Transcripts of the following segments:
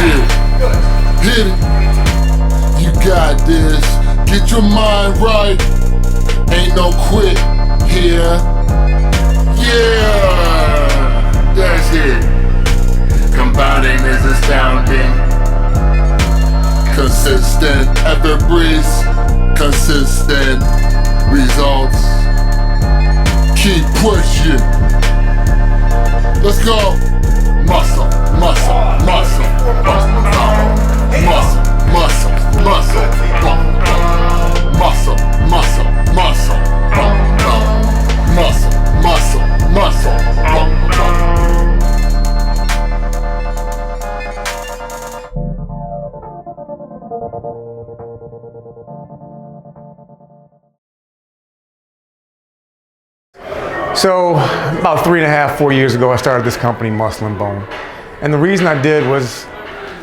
shit. Hit it. You got this. Get your mind right. Ain't no quit here. Yeah, that's it. Combining is astounding. Consistent, ever breeze. Consistent results. Keep pushing. Let's go. Muscle, muscle, muscle, muscle, muscle, muscle, muscle, muscle, muscle, muscle, muscle, muscle, muscle. So about 3.5, 4 years ago, I started this company, Muscle and Bone. And the reason I did was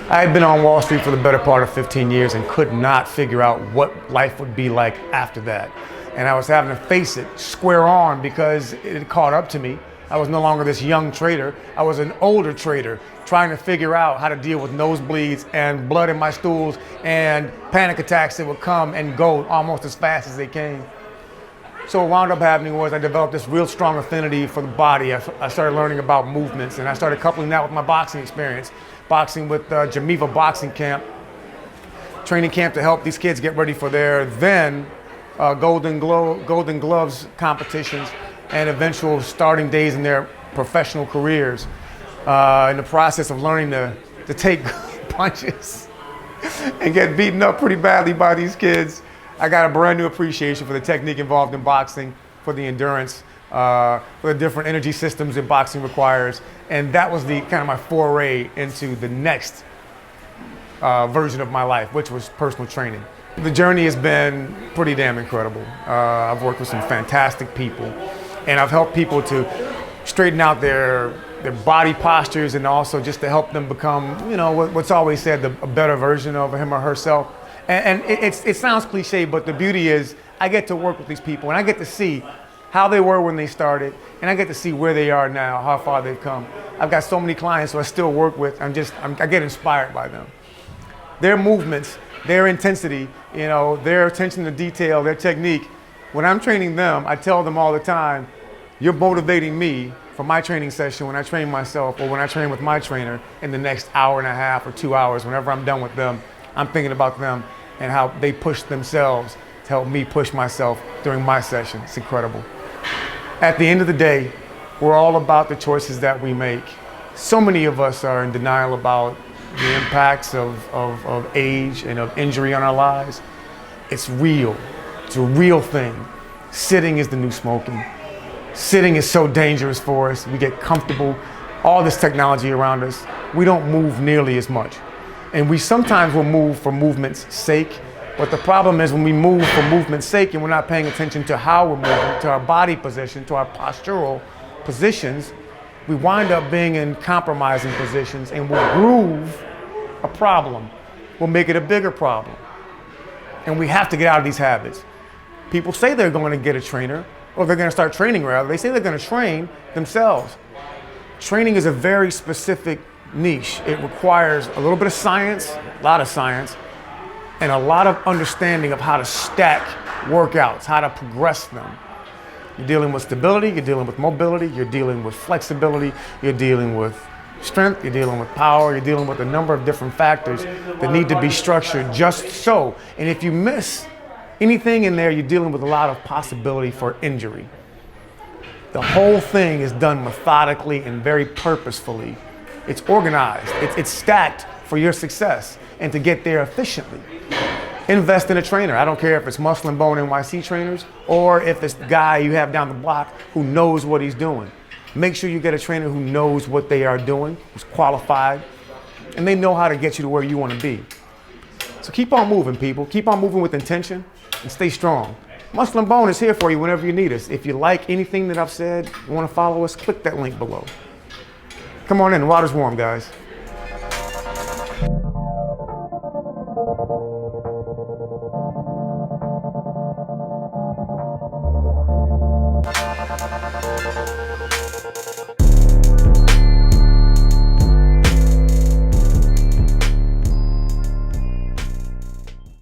I had been on Wall Street for the better part of 15 years and could not figure out what life would be like after that. And I was having to face it square on because it had caught up to me. I was no longer this young trader. I was an older trader trying to figure out how to deal with nosebleeds and blood in my stools and panic attacks that would come and go almost as fast as they came. So what wound up happening was I developed this real strong affinity for the body. I started learning about movements, and I started coupling that with my boxing experience. Boxing with Geneva Boxing Camp, training camp to help these kids get ready for their then Golden Gloves competitions and eventual starting days in their professional careers. In the process of learning to take punches and get beaten up pretty badly by these kids, I got a brand new appreciation for the technique involved in boxing, for the endurance, for the different energy systems that boxing requires. And that was the kind of my foray into the next version of my life, which was personal training. The journey has been pretty damn incredible. I've worked with some fantastic people, and I've helped people to straighten out their body postures, and also just to help them become, you know, what's always said, a better version of him or herself. And it sounds cliche, but the beauty is I get to work with these people and I get to see how they were when they started, and I get to see where they are now, how far they've come. I've got so many clients who I still work with. I get inspired by them. Their movements, their intensity, you know, their attention to detail, their technique. When I'm training them, I tell them all the time, you're motivating me for my training session when I train myself, or when I train with my trainer in the next hour and a half or 2 hours. Whenever I'm done with them, I'm thinking about them and how they push themselves to help me push myself during my session. It's incredible. At the end of the day, we're all about the choices that we make. So many of us are in denial about the impacts of age and of injury on our lives. It's real. It's a real thing. Sitting is the new smoking. Sitting is so dangerous for us. We get comfortable. All this technology around us, we don't move nearly as much. And we sometimes will move for movement's sake, but the problem is when we move for movement's sake and we're not paying attention to how we're moving, to our body position, to our postural positions, we wind up being in compromising positions, and we'll groove a problem. We'll make it a bigger problem. And we have to get out of these habits. People say they're going to get a trainer, or they're going to start training rather. They say they're going to train themselves. Training is a very specific niche. It requires a little bit of science, a lot of science, and a lot of understanding of how to stack workouts, how to progress them. You're dealing with stability, you're dealing with mobility, you're dealing with flexibility, you're dealing with strength, you're dealing with power, you're dealing with a number of different factors that need to be structured just so. And if you miss anything in there, you're dealing with a lot of possibility for injury. The whole thing is done methodically and very purposefully. It's organized, it's stacked for your success and to get there efficiently. Invest in a trainer. I don't care if it's Muscle and Bone NYC trainers or if it's the guy you have down the block who knows what he's doing. Make sure you get a trainer who knows what they are doing, who's qualified, and they know how to get you to where you want to be. So keep on moving, people. Keep on moving with intention and stay strong. Muscle and Bone is here for you whenever you need us. If you like anything that I've said, you want to follow us, click that link below. Come on in, the water's warm, guys.